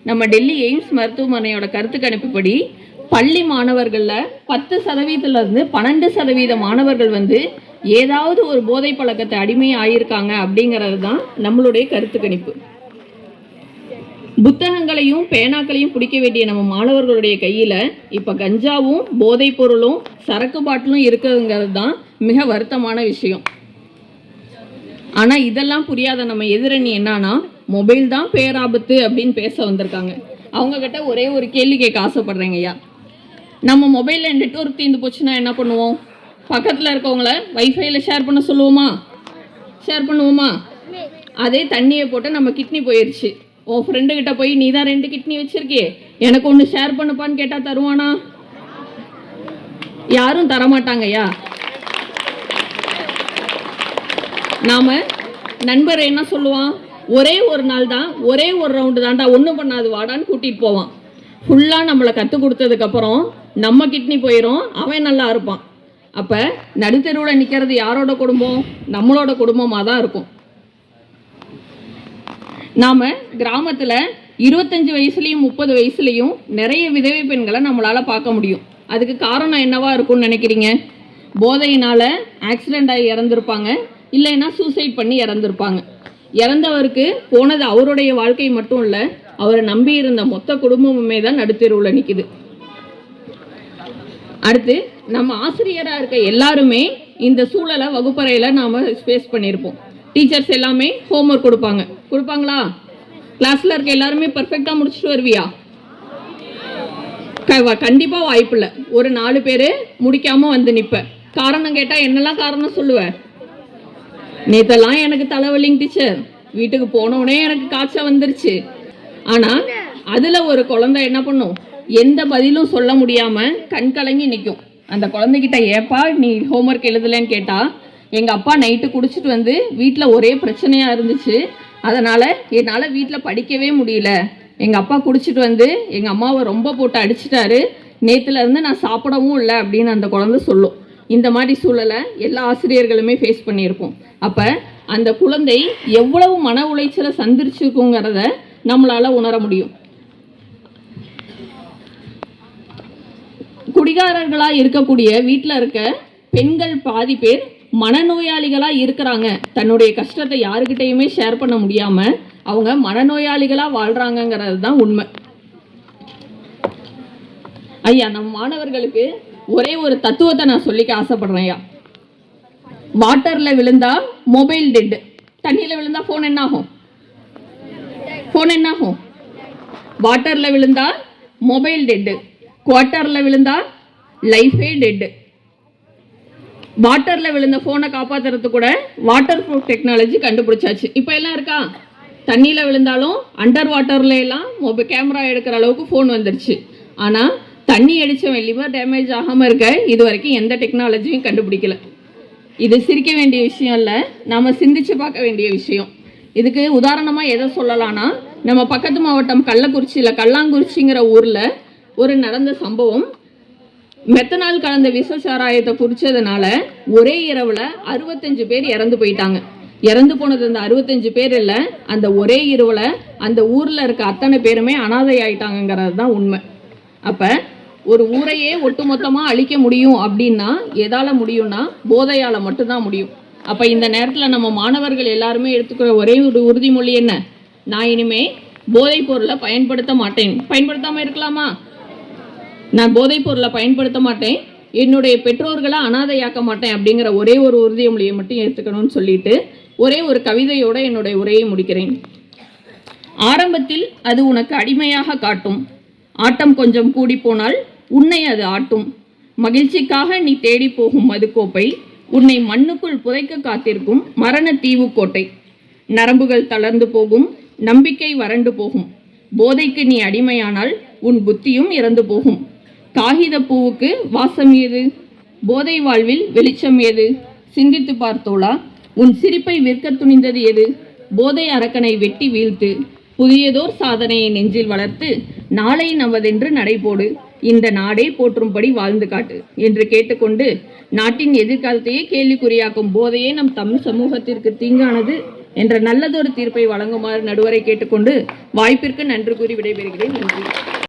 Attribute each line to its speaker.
Speaker 1: நம்ம டெல்லி எய்ம்ஸ் மருத்துவமனையோட கருத்து கணிப்புப்படி பள்ளி மாணவர்களில் 10%லேருந்து 12% மாணவர்கள் ஏதாவது ஒரு போதை பழக்கத்தை அடிமையாக ஆகியிருக்காங்க அப்படிங்கிறது தான் நம்மளுடைய கருத்து கணிப்பு. புத்தகங்களையும் பேனாக்களையும் பிடிக்க வேண்டிய நம்ம மாணவர்களுடைய கையில் இப்போ கஞ்சாவும் போதைப் பொருளும் சரக்கு பாட்டிலும் இருக்குதுங்கிறது தான் மிக வருத்தமான விஷயம். ஆனால் இதெல்லாம் புரியாத நம்ம எதிரணி என்னன்னா மொபைல் தான் பேராபத்து அப்படின்னு பேச வந்திருக்காங்க. அவங்கக்கிட்ட ஒரே ஒரு கேள்வி கேட்க ஆசைப்படுறேங்க ஐயா. நம்ம மொபைலில் நெட்வொர்க் தீர்ந்து போச்சுன்னா என்ன பண்ணுவோம்? பக்கத்தில் இருக்கவங்கள வைஃபைல ஷேர் பண்ண சொல்லுவோமா? ஷேர் பண்ணுவோமா? அதே தண்ணியை போட்டு நம்ம கிட்னி போயிடுச்சு, உன் ஃப்ரெண்டுக்கிட்ட போய் நீ தான் 2 கிட்னி வச்சிருக்கே எனக்கு ஒன்று ஷேர் பண்ணுப்பான்னு கேட்டால் தருவானா? யாரும் தரமாட்டாங்கய்யா. நாம நண்பர் என்ன சொல்லுவான், ஒரே ஒரு நாள் தான், ஒரே ஒரு ரவுண்டு தான்டா, ஒன்றும் பண்ணாது வாடான்னு கூட்டிகிட்டு போவான். ஃபுல்லாக நம்மளை கற்றுக் கொடுத்ததுக்கப்புறம் நம்ம கிட்னி போயிடும், அவன் நல்லா இருப்பான். அப்போ நடுத்தெருவில் நிற்கிறது யாரோட குடும்பம்? நம்மளோட குடும்பமாக தான் இருக்கும். நாம் கிராமத்தில் 25 வயசுலேயும் 30 வயசுலேயும் நிறைய விதவை பெண்களை நம்மளால் பார்க்க முடியும். அதுக்கு காரணம் என்னவா இருக்கும்னு நினைக்கிறீங்க? போதையினால் ஆக்சிடெண்ட் ஆகி இறந்துருப்பாங்க, இல்லைன்னா சூசைட் பண்ணி இறந்துருப்பாங்க. இறந்தவருக்கு போனது அவருடைய வாழ்க்கை மட்டும் இல்லை, அவரை நம்பி இருந்த மொத்த குடும்பமுமே தான் நடுத்தெருவில் நிற்குது. அடுத்து நம்ம ஆசிரியராக இருக்க எல்லாருமே இந்த சூழலை வகுப்பறையில் நாம் ஃபேஸ் பண்ணியிருப்போம். டீச்சர்ஸ் எல்லாமே ஹோம்ஒர்க் கொடுப்பாங்களா? கிளாஸில் இருக்க எல்லாருமே பர்ஃபெக்டாக முடிச்சுட்டு வருவியா? கண்டிப்பாக வாய்ப்பு இல்லை. ஒரு 4 பேர் முடிக்காமல் வந்து நிற்ப. காரணம் கேட்டால் என்னெல்லாம் காரணம் சொல்லுவேன்? நேத்தெல்லாம் எனக்கு தலைவலிங்க டீச்சர், வீட்டுக்கு போனோடனே எனக்கு காய்ச்சல் வந்துருச்சு. ஆனால் அதில் ஒரு குழந்தை என்ன பண்ணும்? எந்த பதிலும் சொல்ல முடியாமல் கண் கலங்கி நிற்கும். அந்த குழந்தைகிட்ட ஏப்பா நீ ஹோம்ஒர்க் எழுதலைன்னு கேட்டால், எங்கள் அப்பா நைட்டு குடிச்சிட்டு வீட்டில் ஒரே பிரச்சனையாக இருந்துச்சு, அதனால் என்னால் வீட்டில் படிக்கவே முடியல. எங்கள் அப்பா குடிச்சிட்டு எங்கள் அம்மாவை ரொம்ப போட்டு அடிச்சிட்டாரு, நேற்றுலேருந்து நான் சாப்பிடவும் இல்லை அப்படின்னு அந்த குழந்தை சொல்லும். இந்த மாதிரி சூழலை எல்லா ஆசிரியர்களுமே ஃபேஸ் பண்ணியிருப்போம். அப்போ அந்த குழந்தை எவ்வளவு மன உளைச்சலை சந்திச்சிருக்குங்கிறத நம்மளால் உணர முடியும். குடிகாரர்களாக இருக்கக்கூடிய வீட்டில் இருக்க பெண்கள் பாதி பேர் மனநோயாளிகளாக இருக்கிறாங்க. தன்னுடைய கஷ்டத்தை யாருக்கிட்டையுமே ஷேர் பண்ண முடியாமல் அவங்க மனநோயாளிகளாக வாழ்கிறாங்கங்கிறது தான் உண்மை. ஐயா, நம்ம மாணவர்களுக்கு ஒரே ஒரு தத்துவத்தை நான் சொல்லிக்க ஆசைப்படுறேன் ஐயா. வாட்டரில் விழுந்தா மொபைல் டெட்டு, தண்ணியில் விழுந்தா ஃபோன் என்ன ஆகும்? வாட்டரில் விழுந்தா மொபைல் டெட்டு, குவார்ட்டரில் விழுந்தா லைஃபே டெட்டு. வாட்டரில் விழுந்த ஃபோனை காப்பாற்றுறது கூட வாட்டர் ப்ரூஃப் டெக்னாலஜி கண்டுபிடிச்சாச்சு. இப்போ எல்லாம் இருக்கா? தண்ணியில் விழுந்தாலும் அண்டர் வாட்டரில் எல்லாம் கேமரா எடுக்கிற அளவுக்கு ஃபோன் வந்துருச்சு. ஆனால் தண்ணி அடித்தவன் லிவர் டேமேஜ் ஆகாமல் இருக்க இது வரைக்கும் எந்த டெக்னாலஜியும் கண்டுபிடிக்கல. இது சிரிக்க வேண்டிய விஷயம் இல்லை, நாம் சிந்திச்சு பார்க்க வேண்டிய விஷயம். இதுக்கு உதாரணமாக எதை சொல்லலாம்னா, நம்ம பக்கத்து மாவட்டம் கல்லாங்குறிச்சிங்கிற ஊரில் ஒரு நடந்த சம்பவம். மெத்தனால் கலந்த விஷ சாராயத்தை குடிச்சதுனால ஒரே இரவில் 65 பேர் இறந்து போயிட்டாங்க. இறந்து போனது அந்த 65 பேர் இல்லை, அந்த ஒரே இரவில் அந்த ஊரில் இருக்க அத்தனை பேருமே அனாதை ஆயிட்டாங்கிறது தான் உண்மை. அப்போ ஒரு ஊரையே ஒட்டுமொத்தமாக அழிக்க முடியும் அப்படின்னா எதால் முடியும்னா போதையால் மட்டும்தான் முடியும். அப்போ இந்த நேரத்தில் நம்ம மாணவர்கள் எல்லாருமே எடுத்துக்கிற ஒரே ஒரு உறுதிமொழி என்ன? நான் இனிமே போதைப் பொருளை பயன்படுத்த மாட்டேன். பயன்படுத்தாமல் இருக்கலாமா? நான் போதைப் பொருளை பயன்படுத்த மாட்டேன், என்னுடைய பெற்றோர்களை அனாதையாக்க மாட்டேன் அப்படிங்கிற ஒரே ஒரு உறுதிமொழியை மட்டும் எடுத்துக்கணும்னு சொல்லிட்டு ஒரே ஒரு கவிதையோடு என்னுடைய உரையை முடிக்கிறேன். ஆரம்பத்தில் அது உனக்கு அடிமையாக காட்டும், ஆட்டம் கொஞ்சம் கூடி போனால் உன்னை அது ஆட்டும். மகிழ்ச்சிக்காக நீ தேடி போகும் மதுக்கோப்பை உன்னை மண்ணுக்குள் புதைக்க காத்திருக்கும் மரண தீவு கோட்டை. நரம்புகள் தளர்ந்து போகும், நம்பிக்கை வறண்டு போகும். போதைக்கு நீ அடிமையானால் உன் புத்தியும் இறந்து போகும். காகித பூவுக்கு வாசம் ஏது? போதை வாழ்வில் வெளிச்சம் ஏது? சிந்தித்து பார்த்தோளா, உன் சிரிப்பை விற்க துணிந்தது எது? போதை அரக்கனை வெட்டி வீழ்த்து, புதியதோர் சாதனையை நெஞ்சில் வளர்த்து, நாளை நமதென்று நடைபோடு, இந்த நாடே போற்றும்படி வாழ்ந்து காட்டு என்று கேட்டுக்கொண்டு, நாட்டின் எதிர்காலத்தையே கேள்விக்குறியாக்கும் போதையே நம் தமிழ் சமூகத்திற்கு தீங்கானது, என்ற நல்லதொரு தீர்ப்பை வழங்குமாறு நடுவரை கேட்டுக்கொண்டு வாய்ப்பிற்கு நன்றி கூறி விடைபெறுகிறேன். நன்றி.